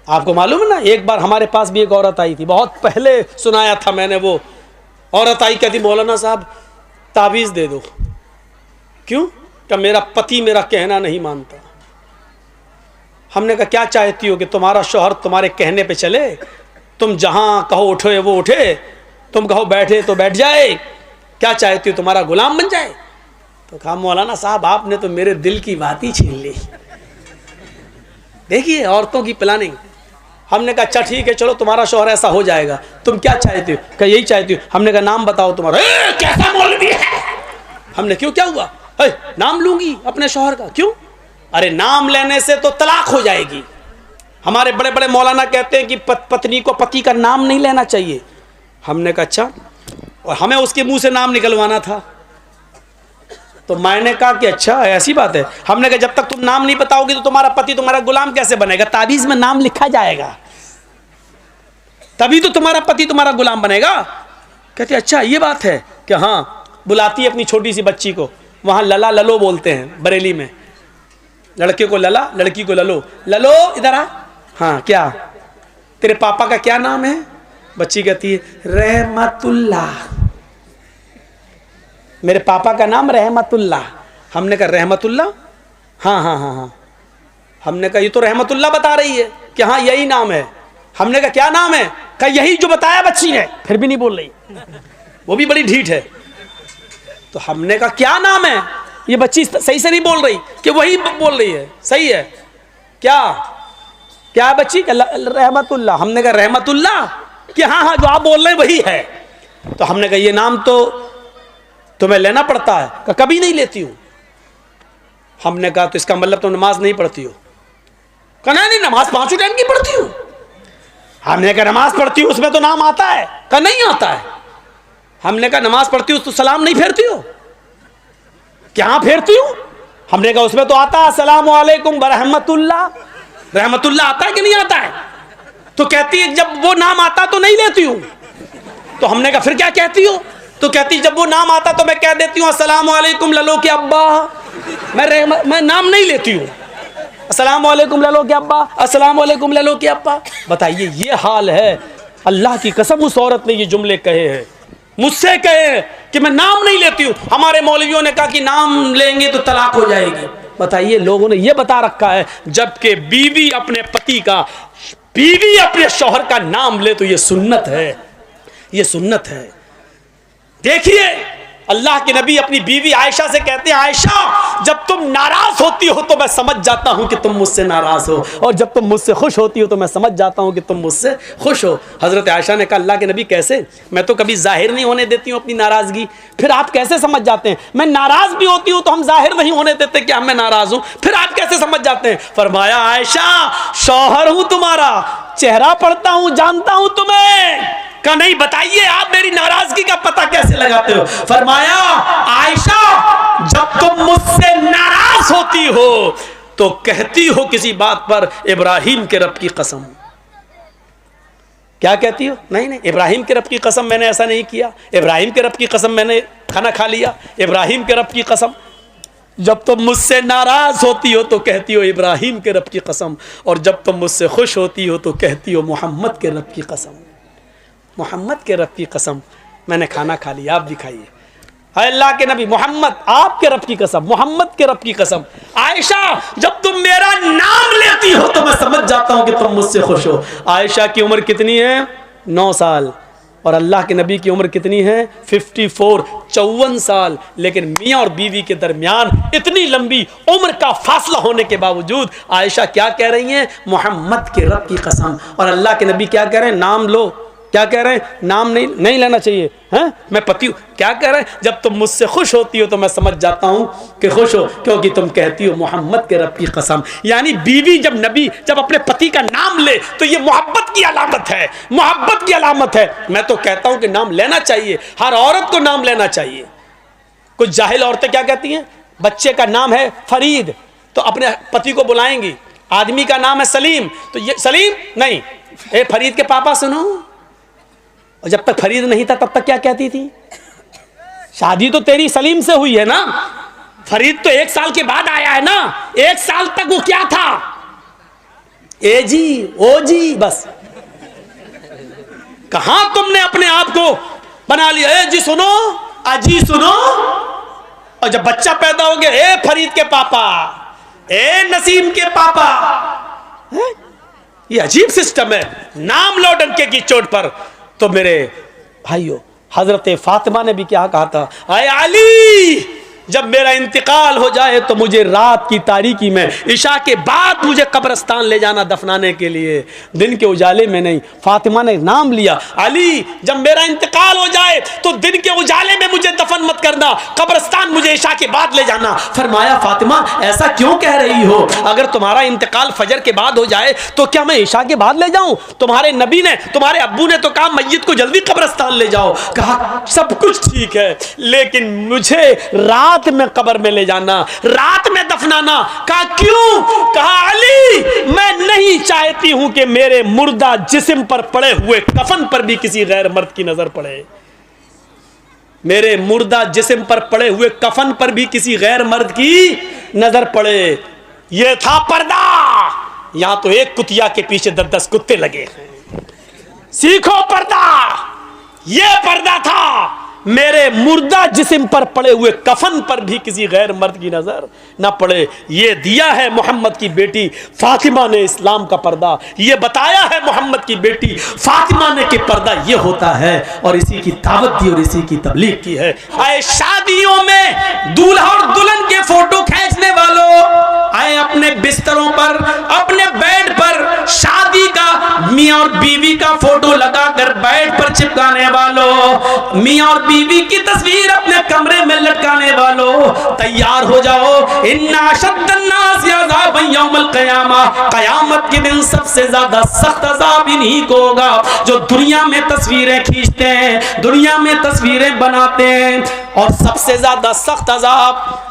आपको मालूम है ना, एक बार हमारे पास भी एक औरत आई थी, बहुत पहले सुनाया था मैंने। वो औरत आई, कहती मौलाना साहब ताबीज़ दे दो। क्यों? कि मेरा पति मेरा कहना नहीं मानता। हमने कहा क्या चाहती हो कि तुम्हारा शौहर तुम्हारे कहने पे चले? तुम जहाँ कहो उठे वो उठे, तुम कहो बैठे तो बैठ जाए? क्या चाहती हो, तुम्हारा गुलाम बन जाए? तो कहा मौलाना साहब आपने तो मेरे दिल की बात ही छीन ली। देखिए औरतों की प्लानिंग। हमने कहा अच्छा ठीक है, चलो तुम्हारा शौहर ऐसा हो जाएगा, तुम क्या चाहती हो? कहा यही चाहती हो। हमने कहा नाम बताओ तुम्हारा। कैसा मौलवी है? हमने क्यों, क्या हुआ? नाम लूंगी अपने शौहर का। क्यों? अरे नाम लेने से तो तलाक हो जाएगी। हमारे बड़े बड़े मौलाना कहते हैं कि पत्नी को पति का नाम नहीं लेना चाहिए। हमने कहा अच्छा, और हमें उसके मुंह से नाम निकलवाना था। तो मैंने कहा कि अच्छा ऐसी बात है। हमने कहा जब तक तुम नाम नहीं बताओगी तो तुम्हारा पति तुम्हारा गुलाम कैसे बनेगा? ताबीज में नाम लिखा जाएगा, तभी तो तुम्हारा पति तुम्हारा गुलाम बनेगा। कहते अच्छा ये बात है कि हाँ। बुलाती है अपनी छोटी सी बच्ची को, वहाँ लला ललो बोलते हैं बरेली में। लड़के को लला, लड़की को ललो। ललो इधर आ। हाँ क्या तेरे पापा का क्या नाम है? बच्ची कहती है रहमतुल्लाह। मेरे पापा का नाम रहमतुल्लाह। हमने कहा रहमतुल्लाह? हाँ हाँ हाँ हाँ। हमने कहा ये तो रहमतुल्लाह बता रही है कि हाँ यही नाम है। हमने कहा क्या नाम है? कहा यही जो बताया बच्ची ने। फिर भी नहीं बोल रही, वो भी बड़ी ढीठ है। तो हमने कहा क्या नाम है? ये बच्ची सही से नहीं बोल रही कि वही बोल रही है। सही है क्या? क्या है बच्ची? रहमतुल्लाह। हमने कहा रहमतुल्लाह कि हाँ हाँ जो आप बोल रहे हैं वही है। तो हमने कहा ये नाम तो तुम्हें लेना पड़ता है। कहा कभी नहीं लेती हूँ। हमने कहा तो इसका मतलब तुम नमाज नहीं पढ़ती हो? कहा नहीं नमाज पांचों टाइम की पढ़ती हूँ। हमने कहा नमाज पढ़ती हूँ उसमें तो नाम आता है? कहा नहीं आता है। हमने कहा नमाज पढ़ती हूँ तो सलाम नहीं फेरती हो? क्या फेरती हूँ? हमने कहा उसमें तो आता है अस्सलामु अलैकुम व रहमतुल्लाह। रहमतुल्लाह आता है कि नहीं आता है? तो कहती है जब वो नाम आता तो नहीं लेती हूँ। तो हमने कहा फिर क्या कहती हो? तो कहती जब वो नाम आता तो मैं कह देती हूँ अस्सलामु अलैकुम ललो के अब्बा। मैं नाम नहीं लेती हूँ। अस्सलामु अलैकुम ललो के अब्बा, अस्सलामु अलैकुम ललो के अब्बा। बताइए ये हाल है। अल्लाह की कसम उस औरत ने ये जुमले कहे हैं, मुझसे कहे कि मैं नाम नहीं लेती हूँ। हमारे मौलवियों ने कहा कि नाम लेंगे तो तलाक हो जाएगी। बताइए लोगों ने ये बता रखा है, जबकि बीवी अपने पति का, बीवी अपने शौहर का नाम ले तो ये सुन्नत है, ये सुन्नत है। देखिए अल्लाह के नबी अपनी बीवी आयशा से कहते हैं आयशा जब तुम नाराज होती हो तो मैं समझ जाता हूं कि तुम मुझसे नाराज हो, और जब तुम मुझसे खुश होती हो तो मैं समझ जाता हूं कि तुम मुझसे खुश हो। हजरत आयशा ने कहा अल्लाह के नबी कैसे? मैं तो कभी जाहिर नहीं होने देती हूं अपनी नाराजगी, फिर आप कैसे समझ जाते हैं? मैं नाराज भी होती हूं तो हम जाहिर नहीं होने देते कि हम मैं नाराज हूं, फिर आप कैसे समझ जाते हैं? फरमाया आयशा शौहर हूं तुम्हारा, चेहरा पढ़ता हूं, जानता हूं तुम्हें। का नहीं बताइए आप मेरी नाराजगी का पता कैसे लगाते हो? फरमाया आयशा जब तुम मुझसे नाराज होती हो तो कहती हो किसी बात पर इब्राहिम के रब की कसम। क्या कहती हो? नहीं नहीं इब्राहिम के रब की कसम मैंने ऐसा नहीं किया, इब्राहिम के रब की कसम मैंने खाना खा लिया, इब्राहिम के रब की कसम। जब तुम मुझसे नाराज होती हो तो कहती हो इब्राहिम के रब की कसम, और जब तुम मुझसे खुश होती हो तो कहती हो मोहम्मद के रब की कसम। मोहम्मद के रब की कसम मैंने खाना खा लिया, आप दिखाइए। अल्लाह के नबी मोहम्मद आपके रब की कसम, मोहम्मद के रब की कसम। आयशा जब तुम मेरा नाम लेती हो तो मैं समझ जाता हूं कि तुम मुझसे खुश हो। आयशा की उम्र कितनी है? 9 साल। और अल्लाह के नबी की उम्र कितनी है? 54 साल। लेकिन मियाँ और बीवी के दरमियान इतनी लंबी उम्र का फासला होने के बावजूद आयशा क्या कह रही हैं? मोहम्मद के रब की कसम। और अल्लाह के नबी क्या कह रहे हैं? नाम लो। क्या कह रहे हैं? नाम नहीं लेना चाहिए। हैं मैं पति हूँ। क्या कह रहे हैं? जब तुम मुझसे खुश होती हो तो मैं समझ जाता हूँ कि खुश हो, क्योंकि तुम कहती हो मोहम्मद के रब की कसम। यानी बीवी जब अपने पति का नाम ले तो ये मोहब्बत की अलामत है, मोहब्बत की अलामत है। मैं तो कहता हूँ कि नाम लेना चाहिए, हर औरत को नाम लेना चाहिए। कुछ जाहिल औरतें क्या कहती हैं? बच्चे का नाम है फरीद तो अपने पति को बुलाएंगी, आदमी का नाम है सलीम तो ये सलीम नहीं, ए फरीद के पापा सुनो। और जब तक फरीद नहीं था तब तक क्या कहती थी? शादी तो तेरी सलीम से हुई है ना, फरीद तो 1 साल के बाद आया है ना। 1 साल तक वो क्या था? ए जी, ओ जी, बस। कहां तुमने अपने आप को बना लिया, ए जी सुनो, अजी सुनो। और जब बच्चा पैदा हो गया, ए फरीद के पापा, ए नसीम के पापा। ये अजीब सिस्टम है, नाम लो डंके की चोट पर। तो मेरे भाइयों, हजरत फातिमा ने भी क्या कहा था, आए अली जब मेरा इंतकाल हो जाए तो मुझे रात की तारीकी में इशा के बाद मुझे कब्रिस्तान ले जाना दफनाने के लिए, दिन के उजाले में नहीं। फातिमा ने नाम लिया, अली जब मेरा इंतकाल हो जाए तो दिन के उजाले में मुझे दफन मत करना, कब्रिस्तान मुझे इशा के बाद ले जाना। फरमाया फातिमा ऐसा क्यों कह रही हो, अगर तुम्हारा इंतकाल फजर के बाद हो जाए तो क्या मैं इशा के बाद ले जाऊं? तुम्हारे नबी ने, तुम्हारे अब्बू ने तो कहा मैयत को जल्दी कब्रिस्तान ले जाओ। कहा सब कुछ ठीक है, लेकिन मुझे रात में कब्र में ले जाना, रात में दफनाना। कहा क्यों? कहा अली मैं नहीं चाहती हूं कि मेरे मुर्दा जिस्म पर पड़े हुए कफन पर भी किसी गैर मर्द की नजर पड़े। मेरे मुर्दा जिस्म पर पड़े हुए कफन पर भी किसी गैर मर्द की नजर पड़े। यह था पर्दा। यहां तो एक कुतिया के पीछे 10-10 कुत्ते लगे हैं। सीखो पर्दा, यह पर्दा था। मेरे मुर्दा जिस्म पर पड़े हुए कफन पर भी किसी गैर मर्द की नजर ना पड़े। ये दिया है मोहम्मद की बेटी फातिमा ने इस्लाम का पर्दा। ये बताया है मोहम्मद की बेटी फातिमा ने कि पर्दा ये होता है, और इसी की दावत दी और इसी की तबलीग की है। आए शादियों में दूल्हा और दुल्हन के फोटो खींचने वालों, आए अपने बिस्तरों पर, अपने बेड पर शादी का मियां और बीवी का फोटो लगाकर बेड पर चिपकाने वालों, मियां और बीवी की तस्वीर अपने कमरे में लटकाने वालों, तैयार हो जाओ। इन्ना अशद्दन्नास अज़ाबन यौमल क़यामा, क़यामत के दिन सबसे ज्यादा सख्त अज़ाब इन्हीं को होगा जो दुनिया में तस्वीरें खींचते हैं, दुनिया में तस्वीरें बनाते हैं। और सबसे ज्यादा सख्त अज़ाब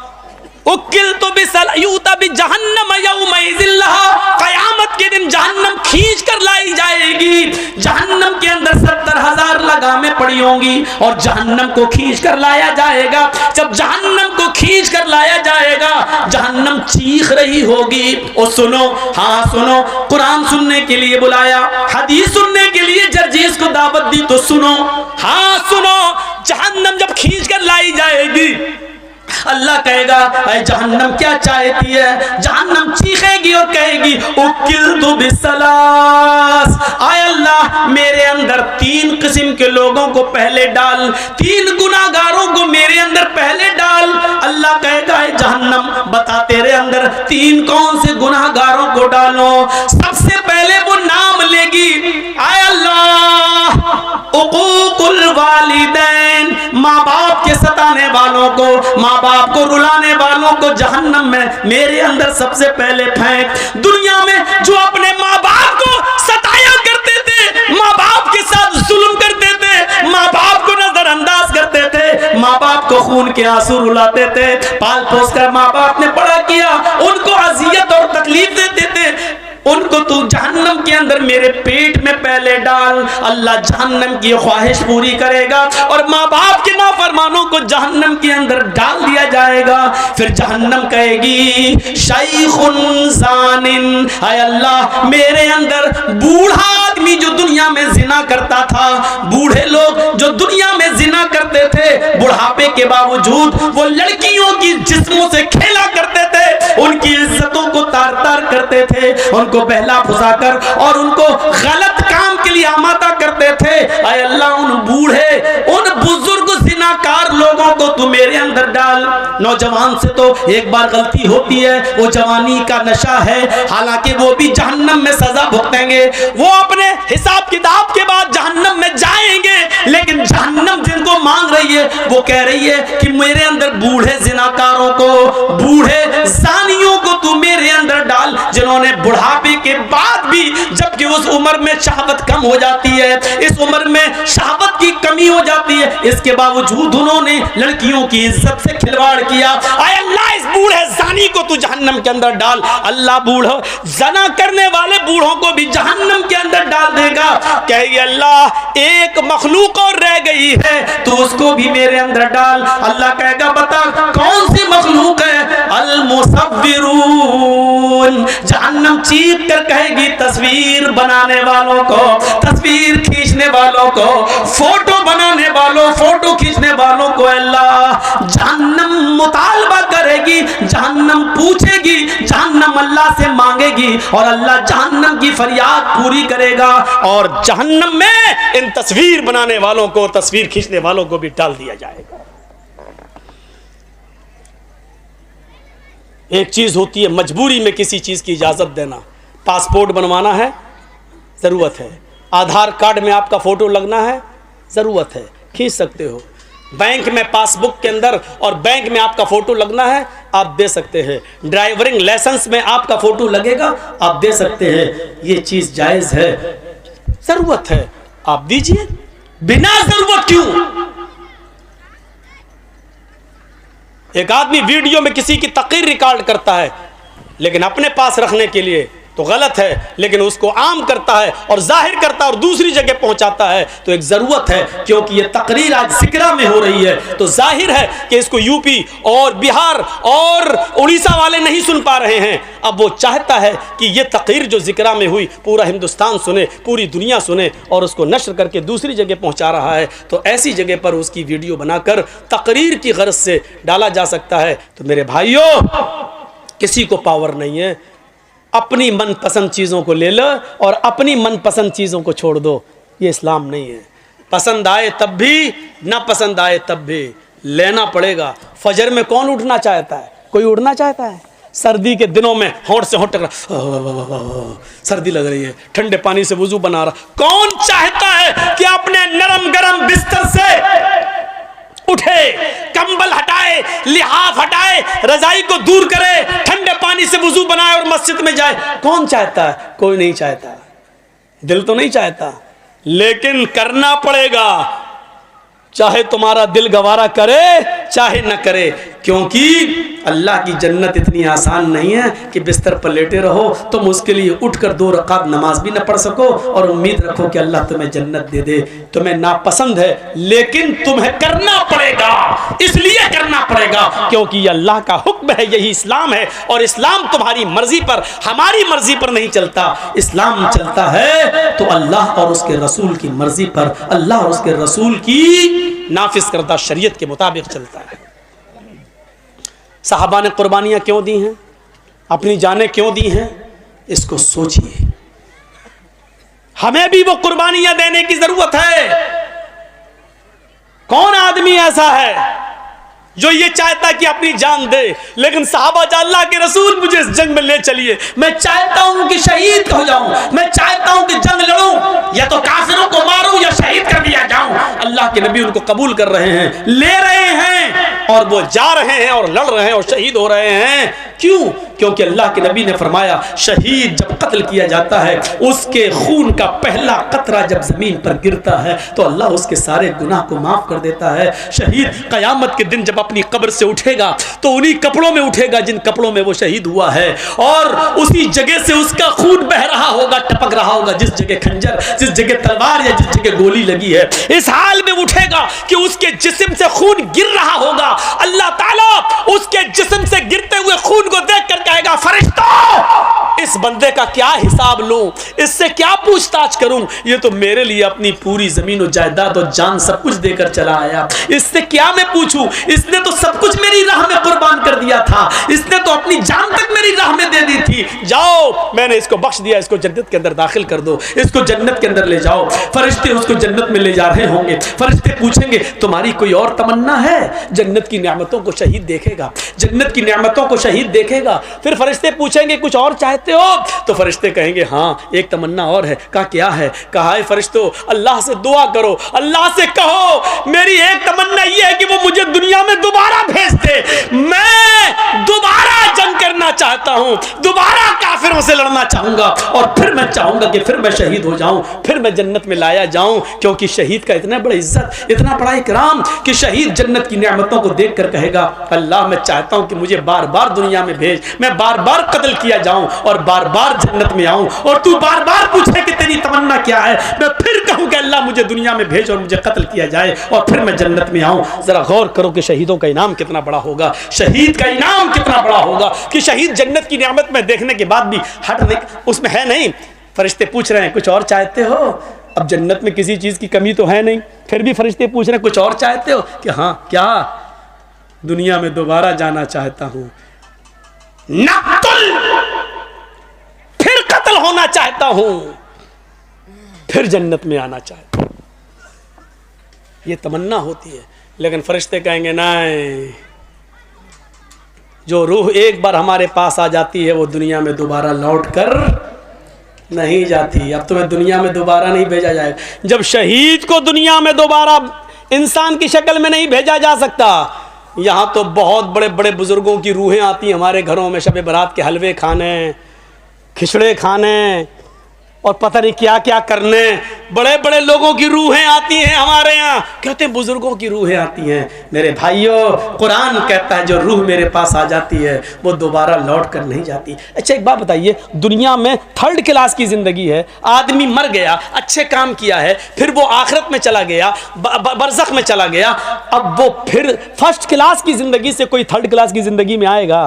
उकिल तो बिसलयूता भी जहन्नम यौमइज़िल्लाह, क़यामत के दिन जहन्नम खींच कर लाई जाएगी। जहन्नम के अंदर 70,000 लगामें पड़ी होंगी और जहन्नम को खींच कर लाया जाएगा। जब जहन्नम को खींच कर लाया जाएगा, जहन्नम चीख रही होगी। और सुनो, हाँ सुनो, कुरान सुनने के लिए बुलाया, हदीस सुनने के लिए जर्जीस को दावत दी, तो सुनो, हाँ सुनो। जहन्नम जब खींच कर लाई जाएगी, अल्लाह कहेगा ऐ जहन्नम क्या चाहती है? जहन्नम चीखेगी और कहेगी उकिल तो बिसलास, आय अल्लाह मेरे अंदर 3 किस्म के लोगों को पहले डाल, 3 गुनाहगारों को मेरे अंदर पहले डाल। अल्लाह कहेगा ऐ जहन्नम बता तेरे अंदर 3 कौन से गुनाहगारों को डालो? सबसे पहले वो नाम लेगी, आय अल्लाह उकूकुल वालिदैन, माँ बाप के सताने वालों को, माँ बाप को रुलाने वालों को जहन्नम में मेरे अंदर सबसे पहले फेंक। दुनिया में जो अपने माँ बाप को सताया करते थे, माँ बाप के साथ जुल्म करते थे, माँ बाप को नजरअंदाज करते थे, माँ बाप को खून के आंसू रुलाते थे, पाल पोस कर माँ बाप ने बड़ा किया, उनको अजियत और तकलीफ देते थे, उनको तू जहन्नम के अंदर मेरे पेट में पहले डाल। अल्लाह जहन्नम की ख्वाहिश पूरी करेगा और माँ बाप के नाफरमानों को जहन्नम के अंदर डाल दिया जाएगा। फिर जहन्नम कहेगी शैखुन ज़ानिन, हाय अल्लाह मेरे अंदर बूढ़ा आदमी जो दुनिया में जिना करता था, बूढ़े लोग जो दुनिया में जिना करते थे, बुढ़ापे के बावजूद वो लड़कियों की जिस्मों से खेला करते थे, उनकी इज्जतों को तार तार करते थे, उनको बहला फुसाकर और उनको गलत काम के लिए आमादा करते थे। ऐ अल्लाह उन बूढ़े, उन बुजुर्ग जिनाकार लोगों को तू मेरे अंदर डाल। नौजवान से तो एक बार गलती होती है, वो जवानी का नशा है, हालांकि वो भी जहन्नम में सजा भुगतेंगे, वो अपने हिसाब किताब के बाद जहन्नम में जाएंगे। लेकिन जहन्नम जिनको मांग रही है वो कह रही है कि मेरे अंदर बूढ़े जिनाकारों को, बूढ़े जानियों को तू मेरे अंदर डाल, जिन्होंने बुढ़ापे के बाद भी, जबकि उस उम्र में शहावत कम हो जाती है, इस उम्र में शहावत की कमी हो जाती है, इसके बावजूद उन्होंने लड़कियों की इज्जत से खिलवाड़ किया। आय अल्लाह इस बूढ़े जानी को तू जहन्नम के अंदर डाल। अल्लाह बूढ़ा जना करने वाले बूढ़ों को भी जहन्नम के अंदर डाल देगा। कहेगी अल्लाह एक मखलूक और रह गई है, तो उसको भी मेरे अंदर डाल। अल्लाह कहेगा बता कौन सी मखलूक है? अल मुसव्विरून, यस्तगिसून, जहन्नम चीख कर कहेगी तस्वीर बनाने वालों को, तस्वीर खींचने वालों को, फोटो बनाने वालों, फोटो खींचने वालों को अल्लाह जहन्नम मुतालबा करेगी, जहन्नम पूछेगी, जहन्नम अल्लाह से मांगेगी और अल्लाह जहन्नम की फरियाद पूरी करेगा और जहन्नम में इन तस्वीर बनाने वालों को, तस्वीर खींचने वालों को भी डाल दिया जाएगा। एक चीज होती है मजबूरी में किसी चीज की इजाजत देना। पासपोर्ट बनवाना है, जरूरत है। आधार कार्ड में आपका फोटो लगना है, जरूरत है, खींच सकते हो। बैंक में पासबुक के अंदर और बैंक में आपका फोटो लगना है, आप दे सकते हैं। ड्राइविंग लाइसेंस में आपका फोटो लगेगा, आप दे सकते हैं। ये चीज जायज है, जरूरत है, आप दीजिए। बिना जरूरत क्यों? एक आदमी वीडियो में किसी की तकरीर रिकॉर्ड करता है लेकिन अपने पास रखने के लिए तो गलत है, लेकिन उसको आम करता है और जाहिर करता है और दूसरी जगह पहुंचाता है तो एक ज़रूरत है, क्योंकि ये तकरीर आज जिक्रा में हो रही है तो जाहिर है कि इसको यूपी और बिहार और उड़ीसा वाले नहीं सुन पा रहे हैं। अब वो चाहता है कि ये तकरीर जो जिक्रा में हुई पूरा हिंदुस्तान सुने, पूरी दुनिया सुने और उसको नश्र करके दूसरी जगह पहुँचा रहा है। तो ऐसी जगह पर उसकी वीडियो बनाकर तकरीर की गर्ज से डाला जा सकता है। तो मेरे भाइयों, किसी को पावर नहीं है, अपनी मनपसंद चीज़ों को ले लो और अपनी मनपसंद चीज़ों को छोड़ दो। ये इस्लाम नहीं है। पसंद आए तब भी, ना पसंद आए तब भी लेना पड़ेगा। फजर में कौन उठना चाहता है? कोई उठना चाहता है? सर्दी के दिनों में होंठ से होंठ टकरा, सर्दी लग रही है, ठंडे पानी से वुजू बना रहा, कौन चाहता है कि अपने नरम गरम बिस्तर से उठे, कंबल हटाए, लिहाफ हटाए, रजाई को दूर करे, ठंडे पानी से वुजू बनाए और मस्जिद में जाए? कौन चाहता है? कोई नहीं चाहता, दिल तो नहीं चाहता, लेकिन करना पड़ेगा, चाहे तुम्हारा दिल गवारा करे चाहे न करे, क्योंकि अल्लाह की जन्नत इतनी आसान नहीं है कि बिस्तर पर लेटे रहो तुम उसके लिए उठकर 2 रकात नमाज भी न पढ़ सको और उम्मीद रखो कि अल्लाह तुम्हें जन्नत दे दे। तुम्हें नापसंद है लेकिन तुम्हें करना पड़ेगा, इसलिए करना पड़ेगा क्योंकि ये अल्लाह का हुक्म है, यही इस्लाम है। और इस्लाम तुम्हारी मर्जी पर, हमारी मर्जी पर नहीं चलता। इस्लाम चलता है तो अल्लाह और उसके रसूल की मर्जी पर, अल्लाह और उसके रसूल की नाफिज करदा शरीयत के मुताबिक चलता है। सहाबा ने कुर्बानियाँ क्यों दी हैं, अपनी जानें क्यों दी हैं, इसको सोचिए। हमें भी वो कुर्बानियाँ देने की जरूरत है। कौन आदमी ऐसा है जो ये चाहता कि अपनी जान दे, लेकिन सहाबा, अल्लाह के रसूल मुझे इस जंग में ले चलिए, मैं चाहता हूं कि शहीद हो जाऊं, मैं चाहता हूं कि जंग लड़ूं, या तो काफिरों को मारूं या शहीद कर दिया जाऊं। अल्लाह के नबी उनको कबूल कर रहे हैं, ले रहे हैं और वो जा रहे हैं और लड़ रहे हैं और शहीद हो रहे हैं। क्यों? क्योंकि अल्लाह के नबी ने फरमाया, शहीद जब कत्ल किया जाता है, उसके खून का पहला कतरा जब जमीन पर गिरता है तो अल्लाह उसके सारे गुनाह को माफ कर देता है। शहीद क़यामत के दिन जब अपनी कब्र से उठेगा तो उन्हीं कपड़ों में उठेगा जिन कपड़ों में वो शहीद हुआ है, और उसी जगह से उसका खून बह रहा होगा, टपक रहा होगा, जिस जगह खंजर, जिस जगह तलवार या जिस जगह गोली लगी है। इस हाल में उठेगा कि उसके जिस्म से खून गिर रहा होगा। अल्लाह ताला उसके जिस्म से गिरते हुए खून को देखकर कहेगा, फरिश्तों, इस बंदे का क्या हिसाब लूं, इससे क्या पूछताछ करूं? ये तो मेरे लिए अपनी पूरी जमीन और जायदाद और जान सब कुछ देकर चला आया, इससे क्या मैं पूछूं? इसने तो सब कुछ मेरी राह में कुर्बान कर दिया था, इसने तो अपनी जान तक मेरी राह में दे दी थी। जाओ, मैंने इसको बख्श दिया, इसको जन्नत के अंदर दाखिल कर दो, इसको जन्नत के अंदर ले जाओ। फरिश्ते उसको जन्नत में ले जा रहे होंगे। फरिश्ते पूछेंगे, तुम्हारी कोई और तमन्ना है? जन्नत की नेमतों को शहीद देखेगा, जन्नत की नेमतों को शहीद देखेगा। फिर फरिश्ते पूछेंगे, कुछ और चाहते हो? तो फरिश्ते कहेंगे, हाँ, एक तमन्ना और है। कहा, क्या है? कहा, है फरिश्तों, अल्लाह से दुआ करो, अल्लाह से कहो मेरी एक तमन्ना यह है कि वो मुझे दुनिया में दोबारा भेज दे, मैं दोबारा जंग करना चाहता हूं, दोबारा काफिरों से लड़ना चाहूंगा, और फिर मैं चाहूंगा कि फिर मैं शहीद हो जाऊं, फिर मैं जन्नत में लाया जाऊं। क्योंकि शहीद का इतना बड़ा इज्जत, इतना बड़ा इकराम कि शहीद जन्नत की नेमतों को देखकर कहेगा, अल्लाह मैं चाहता हूं कि मुझे बार बार दुनिया में भेज, मैं बार बार कत्ल किया जाऊं और बार बार जन्नत में आऊं, और तू बार बार पूछे कि तेरी तमन्ना क्या है, मैं फिर कहूं कि अल्लाह मुझे दुनिया में भेज और मुझे कत्ल किया जाए और फिर मैं जन्नत में आऊं। जरा गौर करो कि शहीदों का इनाम कितना बड़ा होगा, शहीद का इनाम कितना बड़ा होगा कि शहीद जन्नत की नेमत में देखने के बाद भी हटने उसमें है नहीं। फरिश्ते पूछ रहे हैं कुछ और चाहते हो? अब जन्नत में किसी चीज की कमी तो है नहीं, फिर भी फरिश्ते पूछ रहे हैं कुछ और चाहते हो? कि हाँ, क्या? दुनिया में दोबारा जाना चाहता हूं, नक़्तुल, फिर कत्ल होना चाहता हूं, फिर जन्नत में आना चाहता हूं। ये तमन्ना होती है। लेकिन फरिश्ते कहेंगे नहीं, जो रूह एक बार हमारे पास आ जाती है वो दुनिया में दोबारा लौट कर नहीं जाती। अब तुम्हें दुनिया में दोबारा नहीं भेजा जाएगा। जब शहीद को दुनिया में दोबारा इंसान की शक्ल में नहीं भेजा जा सकता, यहाँ तो बहुत बड़े बड़े बुजुर्गों की रूहें आती हैं हमारे घरों में, शब बारात के हलवे खाने, खिचड़े खाने और पता नहीं क्या क्या करने। बड़े बड़े लोगों की रूहें आती हैं हमारे यहाँ, कहते हैं बुजुर्गों की रूहें आती हैं। मेरे भाइयों, कुरान कहता है जो रूह मेरे पास आ जाती है वो दोबारा लौट कर नहीं जाती। अच्छा एक बात बताइए, दुनिया में 3rd क्लास की जिंदगी है, आदमी मर गया, अच्छे काम किया है, फिर वो आखिरत में चला गया, बरज़ख में चला गया, अब वो फिर 1st क्लास की जिंदगी से कोई 3rd क्लास की जिंदगी में आएगा?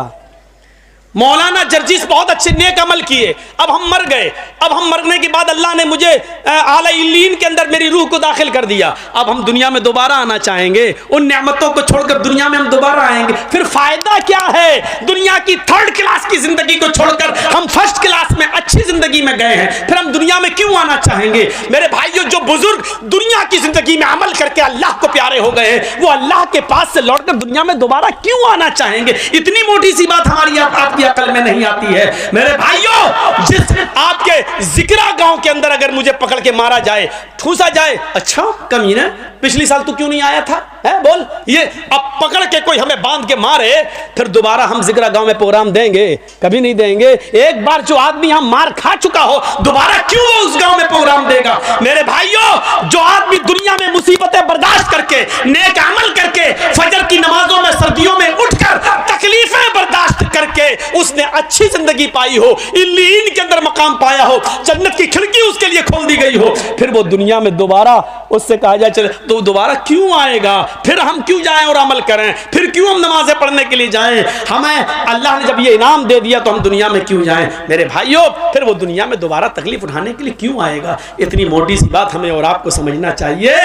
मौलाना जर्जिस बहुत अच्छे नेक अमल किए, अब हम मर गए, अब हम मरने के बाद अल्लाह ने मुझे आला इल्लीन के अंदर मेरी रूह को दाखिल कर दिया, अब हम दुनिया में दोबारा आना चाहेंगे, उन नेमतों को छोड़कर दुनिया में हम दोबारा आएंगे, फिर फायदा क्या है? दुनिया की 3rd क्लास की जिंदगी को छोड़कर हम 1st क्लास में अच्छी जिंदगी में गए हैं, फिर हम दुनिया में क्यों आना चाहेंगे? मेरे भाइयों, जो बुजुर्ग दुनिया की जिंदगी में अमल करके अल्लाह को प्यारे हो गए हैं, वो अल्लाह के पास से लौटकर दुनिया में दोबारा क्यों आना चाहेंगे? इतनी मोटी सी बात हमारी आपकी अकल में नहीं आती है। मेरे भाइयों, जिस आपके जिक्रा गांव के अंदर अगर मुझे पकड़ के मारा जाए, ठूसा जाए, अच्छा कमीने पिछली साल तू क्यों नहीं आया था, है बोल, ये अब पकड़ के कोई हमें बांध के मारे, फिर दोबारा हम जिक्रा गांव में प्रोग्राम देंगे? कभी नहीं देंगे। एक बार जो आदमी हम मार खा चुका हो, दोबारा क्यों वो उस गांव में प्रोग्राम देगा? मेरे भाइयों, जो आदमी दुनिया में मुसीबतें बर्दाश्त करके, नेक अमल करके, फजर की नमाजों में सर्दियों में उठकर तकलीफें बर्दाश्त करके उसने अच्छी जिंदगी पाई हो, इल्लीन के अंदर मकाम पाया हो, जन्नत की खिड़की उसके लिए खोल दी गई हो, फिर वो दुनिया में दोबारा उससे कहा जाए चले तो दोबारा क्यों आएगा? फिर हम क्यों जाएं और अमल करें? फिर क्यों हम नमाजें पढ़ने के लिए जाएं? हमें अल्लाह ने जब ये इनाम दे दिया तो हम दुनिया में क्यों जाएं? मेरे भाइयों, फिर वो दुनिया में दोबारा तकलीफ उठाने के लिए क्यों आएगा? इतनी मोटी सी बात हमें और आपको समझना चाहिए।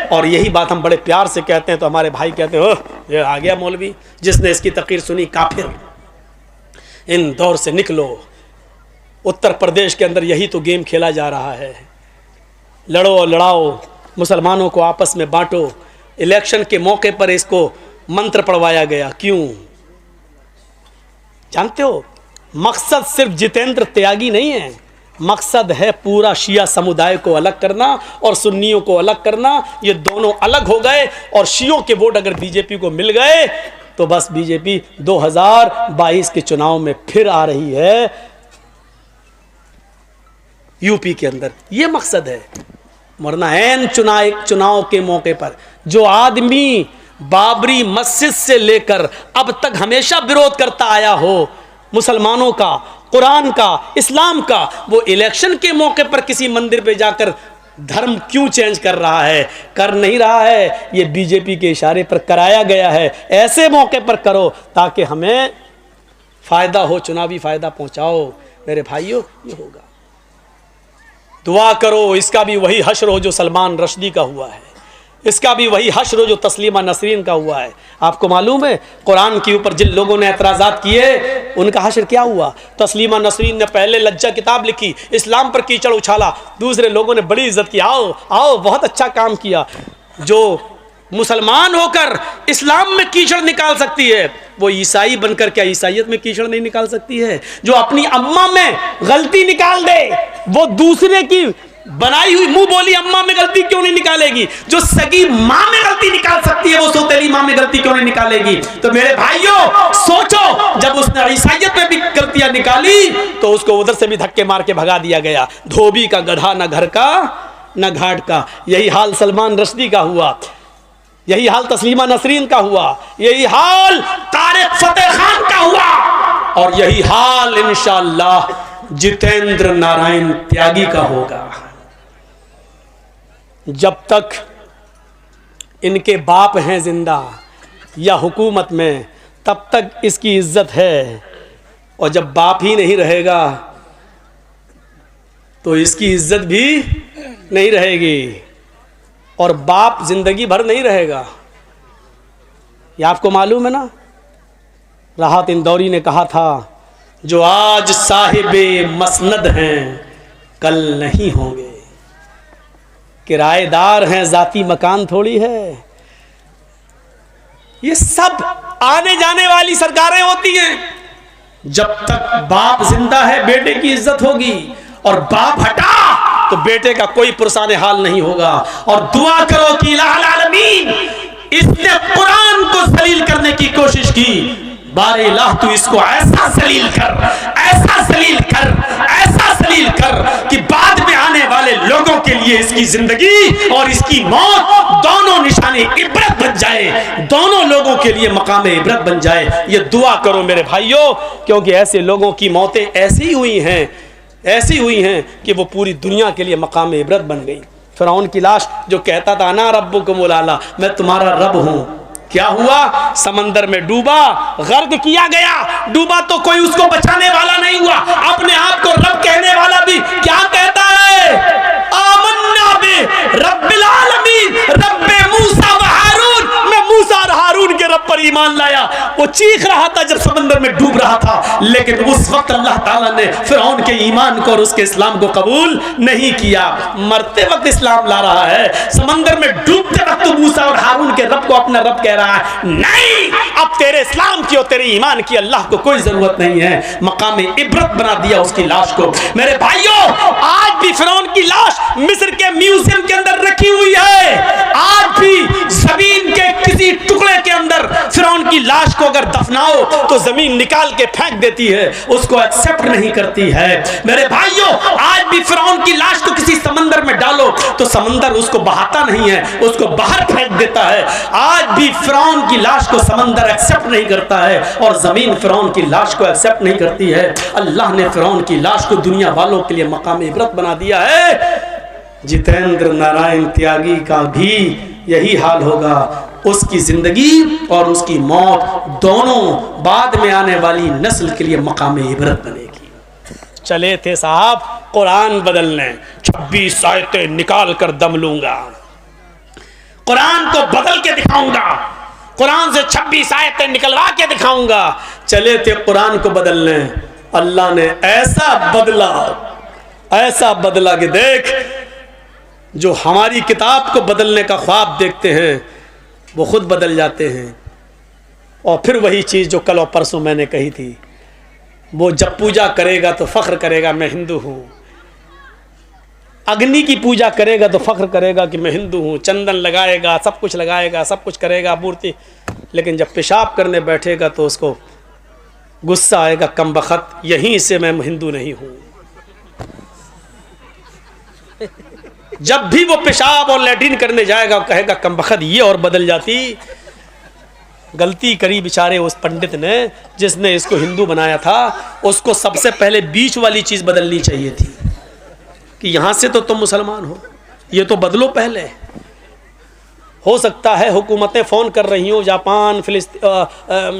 और यही बात हम बड़े प्यार से कहते हैं तो हमारे भाई कहते हैं ये आ गया मौलवी, जिसने इसकी तकरीर सुनी काफिर, इन दौर से निकलो। उत्तर प्रदेश के अंदर यही तो गेम खेला जा रहा है, लड़ो और लड़ाओ, मुसलमानों को आपस में बांटो। इलेक्शन के मौके पर इसको मंत्र पढ़वाया गया, क्यों जानते हो? मकसद सिर्फ जितेंद्र त्यागी नहीं है, मकसद है पूरा शिया समुदाय को अलग करना और सुन्नियों को अलग करना। ये दोनों अलग हो गए और शियों के वोट अगर बीजेपी को मिल गए तो बस बीजेपी 2022 के चुनाव में फिर आ रही है यूपी के अंदर। ये मकसद है। वरना ऐन चुनाव के मौके पर जो आदमी बाबरी मस्जिद से लेकर अब तक हमेशा विरोध करता आया हो मुसलमानों का, कुरान का, इस्लाम का, वो इलेक्शन के मौके पर किसी मंदिर पे जाकर धर्म क्यों चेंज कर रहा है? कर नहीं रहा है, ये बीजेपी के इशारे पर कराया गया है। ऐसे मौके पर करो ताकि हमें फायदा हो, चुनावी फायदा पहुंचाओ। मेरे भाइयों, ये होगा। दुआ करो इसका भी वही हश्र हो जो सलमान रश्दी का हुआ है, इसका भी वही हश्र हो जो तस्लीमा नसरीन का हुआ है। आपको मालूम है कुरान के ऊपर जिन लोगों ने एतराज़ात किए उनका हश्र क्या हुआ? तस्लीमा नसरीन ने पहले लज्जा किताब लिखी, इस्लाम पर कीचड़ उछाला, दूसरे लोगों ने बड़ी इज्जत की, आओ आओ बहुत अच्छा काम किया। जो मुसलमान होकर इस्लाम में कीचड़ निकाल सकती है वो ईसाई बनकर क्या ईसाइयत में कीचड़ नहीं निकाल सकती है? जो अपनी अम्मा में गलती निकाल दे वो दूसरे की बनाई हुई मुंह बोली अम्मा में गलती क्यों नहीं निकालेगी? जो सगी माँ में गलती निकाल सकती है वो सौतेली माँ में गलती क्यों नहीं निकालेगी? तो मेरे भाइयों सोचो, जब उसने ईसाइयत में भी गलतियां निकाली तो उसको उधर से भी धक्के मार के भगा दिया गया। धोबी का गधा न घर का न घाट का। यही हाल सलमान रश्दी का हुआ, यही हाल तस्लीमा नसरीन का हुआ, यही हाल तारिक फतेह खान का हुआ और यही हाल इंशाअल्लाह जितेंद्र नारायण त्यागी का होगा। जब तक इनके बाप हैं जिंदा या हुकूमत में तब तक इसकी इज्जत है, और जब बाप ही नहीं रहेगा तो इसकी इज्जत भी नहीं रहेगी, और बाप जिंदगी भर नहीं रहेगा। ये आपको मालूम है ना, राहत इंदौरी ने कहा था, जो आज साहिबे मसनद हैं कल नहीं होंगे, किराएदार हैं जाती मकान थोड़ी है। ये सब आने जाने वाली सरकारें होती हैं। जब तक बाप जिंदा है बेटे की इज्जत होगी, और बाप हटा तो बेटे का कोई पुरसाने हाल नहीं होगा। और दुआ करो कि इलाहुल आलमीन, इसने कुरान को जलील करने की कोशिश की, बारे इलाह तू इसको ऐसा जलील कर, ऐसा जलील कर, ऐसा जलील कर कि बाद में आने वाले लोगों के लिए इसकी जिंदगी और इसकी मौत दोनों निशानी इबरत बन जाए, दोनों लोगों के लिए मकाम इबरत बन जाए। ये दुआ करो मेरे भाइयों, क्योंकि ऐसे लोगों की मौतें ऐसी हुई हैं कि वो पूरी दुनिया के लिए मकाम इबरत बन गई। फिरौन की लाश जो कहता था ना रब्बुकुमुल आला, मैं तुम्हारा रब हूं, क्या हुआ? समंदर में डूबा, गर्क किया गया। डूबा तो कोई उसको बचाने वाला नहीं हुआ। अपने आप को रब कहने वाला भी क्या कहता है? आमन्ना बि रब्बिल आलमीन, रब्बे मूसा व हारून, मैं मूसा और हारून के रब पर ईमान लाया। वो चीख रहा था जब समंदर में डूब रहा था, लेकिन उस वक्त अल्लाह ताला ने फिरौन के ईमान को और उसके इस्लाम को कबूल नहीं किया। मरते वक्त इस्लाम ला रहा है, समंदर में डूबते वक्त मूसा और हारून के रब को अपना रब कह रहा है। नहीं, अब तेरे इस्लाम की और तेरे ईमान की अल्लाह को कोई जरूरत नहीं है। मकाम इबरत बना दिया उसकी लाश को। मेरे भाइयों, आज भी फिरौन की लाश मिस्र के म्यूजियम के अंदर रखी हुई है। आज भी जमीन के किसी टुकड़े के अंदर फिरौन की लाश को अगर दफनाओ तो जमीन निकाल के फेंक देती है, उसको एक्सेप्ट नहीं करती है। मेरे भाइयों, आज भी फिरौन की लाश को किसी समंदर में डालो तो समंदर उसको बहाता नहीं है, उसको बाहर फेंक देता है। आज भी फिरौन की लाश को समंदर एक्सेप्ट नहीं करता है और जमीन फिरौन की लाश को एक्सेप्ट नहीं करती है। अल्लाह ने फिरौन की लाश को दुनिया वालों के लिए मकाम इबरत बना दिया है। जितेंद्र नारायण त्यागी का भी यही हाल होगा। उसकी जिंदगी और उसकी मौत दोनों बाद में आने वाली नस्ल के लिए मकाम इबरत बनेगी। चले थे साहब कुरान बदलने, 26 आयतें निकाल कर दम लूंगा, कुरान को बदल के दिखाऊंगा, कुरान से 26 आयतें निकलवा के दिखाऊंगा। चले थे कुरान को बदलने, अल्लाह ने ऐसा बदला कि देख, जो हमारी किताब को बदलने का ख्वाब देखते हैं वो खुद बदल जाते हैं। और फिर वही चीज़ जो कल और परसों मैंने कही थी, वो जब पूजा करेगा तो फख्र करेगा मैं हिंदू हूँ, अग्नि की पूजा करेगा तो फख्र करेगा कि मैं हिंदू हूँ, चंदन लगाएगा, सब कुछ लगाएगा, सब कुछ करेगा मूर्ति, लेकिन जब पेशाब करने बैठेगा तो उसको गुस्सा आएगा, कमबख्त यहीं से मैं हिंदू नहीं हूँ। जब भी वो पेशाब और लैट्रिन करने जाएगा कहेगा कमबख्त ये, और बदल जाती। गलती करी बेचारे उस पंडित ने जिसने इसको हिंदू बनाया था। उसको सबसे पहले बीच वाली चीज़ बदलनी चाहिए थी कि यहाँ से तो तुम मुसलमान हो, ये तो बदलो पहले। हो सकता है हुकूमतें फ़ोन कर रही हो, जापान,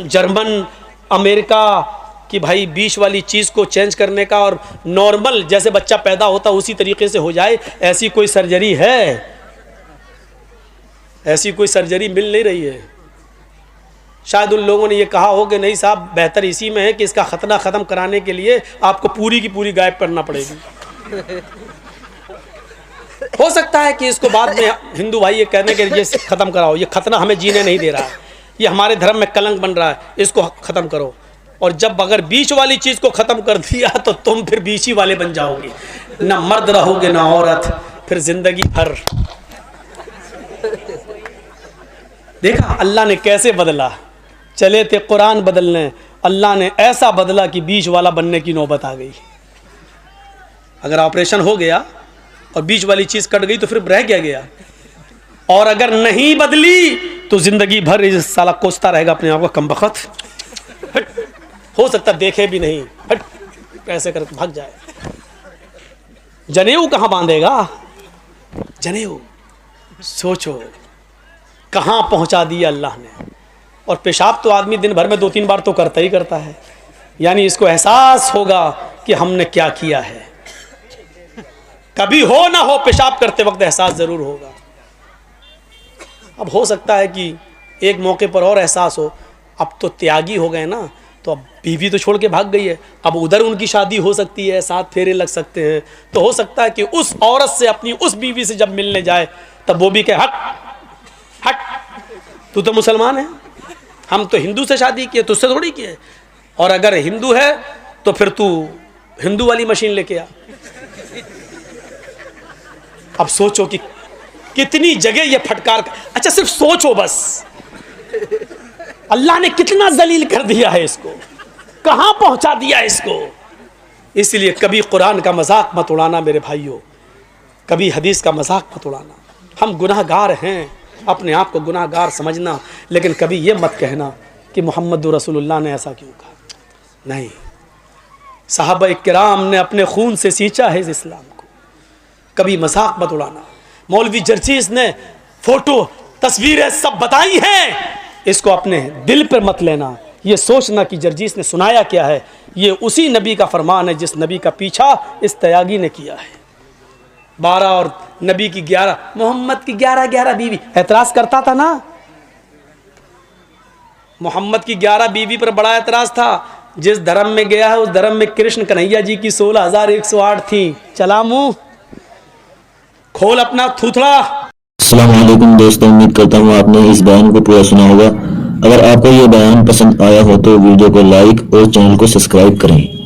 जर्मन, अमेरिका, कि भाई बीच वाली चीज़ को चेंज करने का और नॉर्मल जैसे बच्चा पैदा होता उसी तरीके से हो जाए। ऐसी कोई सर्जरी है? ऐसी कोई सर्जरी मिल नहीं रही है। शायद उन लोगों ने ये कहा हो कि नहीं साहब, बेहतर इसी में है कि इसका खतना ख़त्म कराने के लिए आपको पूरी की पूरी गायब करना पड़ेगी। हो सकता है कि इसको बाद में हिंदू भाई ये कहने के लिए ख़त्म कराओ, ये खतना हमें जीने नहीं दे रहा है, ये हमारे धर्म में कलंक बन रहा है, इसको ख़त्म करो। और जब अगर बीच वाली चीज़ को ख़त्म कर दिया तो तुम फिर बीच ही वाले बन जाओगे, ना मर्द रहोगे ना औरत, फिर जिंदगी भर। देखा अल्लाह ने कैसे बदला। चले थे कुरान बदलने, अल्लाह ने ऐसा बदला कि बीच वाला बनने की नौबत आ गई। अगर ऑपरेशन हो गया और बीच वाली चीज़ कट गई तो फिर रह गया। और अगर नहीं बदली तो जिंदगी भर इस साला कोसता रहेगा अपने आप को, कमबख्त, हो सकता देखे भी नहीं, हट ऐसे करके भाग जाए। जनेऊ कहाँ बांधेगा? जनेऊ सोचो कहाँ पहुँचा दिया अल्लाह ने। और पेशाब तो आदमी दिन भर में 2-3 बार तो करता ही करता है, यानी इसको एहसास होगा कि हमने क्या किया है। कभी हो ना हो पेशाब करते वक्त एहसास ज़रूर होगा। अब हो सकता है कि एक मौके पर और एहसास हो, अब तो त्यागी हो गए ना, तो अब बीवी तो छोड़ के भाग गई है, अब उधर उनकी शादी हो सकती है, 7 फेरे लग सकते हैं, तो हो सकता है कि उस औरत से, अपनी उस बीवी से जब मिलने जाए तब वो भी कहे हट हट, तू तो मुसलमान है, हम तो हिंदू से शादी किए, तुझसे थोड़ी किए, और अगर हिंदू है तो फिर तू हिंदू वाली मशीन लेके आ। अब सोचो कि कितनी जगह ये फटकार। अच्छा सिर्फ सोचो बस, अल्लाह ने कितना जलील कर दिया है इसको, कहां पहुंचा दिया इसको। इसलिए कभी कुरान का मजाक मत उड़ाना मेरे भाइयों, कभी हदीस का मजाक मत उड़ाना। हम गुनाहगार हैं, अपने आप को गुनाहगार समझना, लेकिन कभी ये मत कहना कि मोहम्मद रसूलुल्लाह ने ऐसा क्यों कहा। नहीं, सहाबा इकराम ने अपने खून से सींचा है इस इस्लाम को, कभी मजाक मत उड़ाना। मौलवी जर्जीस ने फोटो तस्वीरें सब बताई हैं, इसको अपने दिल पर मत लेना। ये सोचना कि जर्जीस ने सुनाया क्या है, ये उसी नबी का फरमान है जिस नबी का पीछा इस तयागी ने किया है। 12 और नबी की 11, मोहम्मद की 11 बीवी। एतराज़ करता था ना, मोहम्मद की 11 बीवी पर बड़ा एतराज़ था। जिस धर्म में गया है उस धर्म में कृष्ण कन्हैया जी की 16,108 थी। चला मुंह, खोल अपना थूथड़ा। अस्सलाम वालेकुम दोस्तों, उम्मीद करता हूँ आपने इस बयान को पूरा सुना होगा। अगर आपको ये बयान पसंद आया हो तो वीडियो को लाइक और चैनल को सब्सक्राइब करें।